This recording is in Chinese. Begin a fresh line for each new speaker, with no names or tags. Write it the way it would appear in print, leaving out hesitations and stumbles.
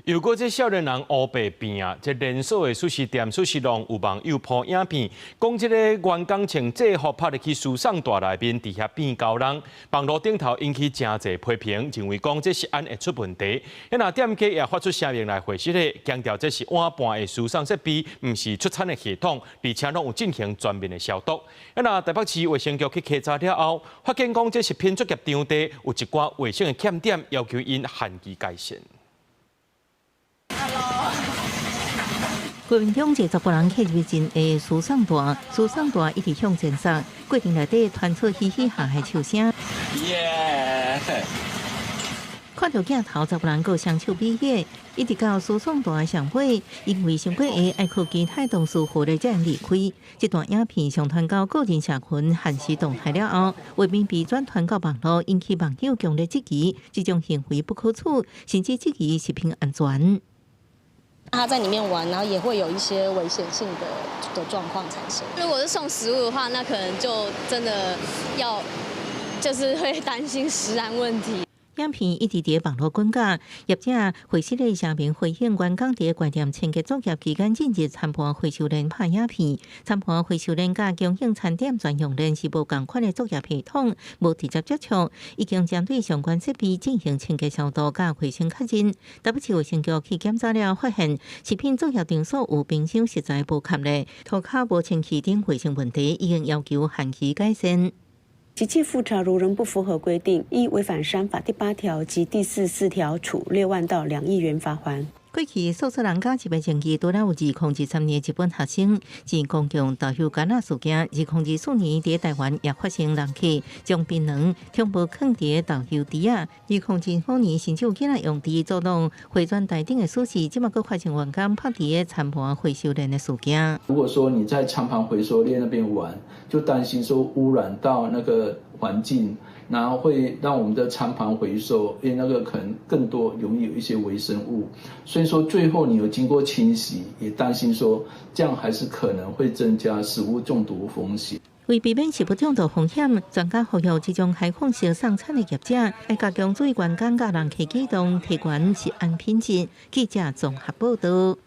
又過這少年人烏白變啊！這連鎖的素食店素食郎有網友鋪影片，講這個員工穿制服拍入去時尚大內面，底下變高人，網絡頂頭引起真儕批評，認為講這食安會出問題。那店家也發出聲明來回釋咧，強調這是晚半的時尚設備，唔是出產的系統，而且攏有進行全面的消毒。那台北市衛生局去稽查了後，發現講這食品作業場地有一寡衛生的欠點，要求因限期改善。
國民黨這10個人去入進的時尚大一直向前走，過程內底傳出嘻嘻哈哈笑聲。看到鏡頭10個人個雙手比耶，一直到時尚大上尾，因為上過夜愛靠其他同事後來才離開。這段影片上傳到個人社群限時動態了後，畫面被轉傳到網絡，引起網友強烈質疑，這種行為不可取，甚至質疑食品安全。
他在裡面玩，然後也會有一些危險性的狀況產生。
如果是送食物的話，那可能就真的要，就是會擔心食安問題。
影片一直在網絡滾價，業者回釋的聲明回應員工在關店清潔作業期間禁止餐盤回收鏈拍影片，餐盤回收鏈甲供應餐點專用鏈是無共款的作業系統，無直接接觸，已經針對相關設備進行清潔消毒甲衛生確認。台北市衛生局去檢查了，發現食品作業場所有冰箱實在無合理，塗骹無清氣等衛生問題，已經要求限期改善。
機器複查如仍不符合規定，依違反商法第8條及第44條，處6萬到2億元罰鍰。
過去訴訟人家一筆證據，多了有2013年日本學生自公共導遊干擾事件，2024年在台灣也發生人客將檳榔全部放在導遊池啊，2025年甚至有囡仔用池作弄回轉台頂的事實，今嘛閣發生員工拍在餐盤回收鏈的事件。
如果說你在餐盤回收鏈那邊玩，就擔心說污染到那個環境。然後會讓我們的餐盤回收，因為那個可能更多容易有一些微生物，所以說最後你有經過清洗，也擔心說這樣還是可能會增加食物中毒風險。
為避免食物中毒風險，專家呼籲這種開放式送餐的業者，要加強對員工甲人客機動，提懸食安品質。記者綜合報道。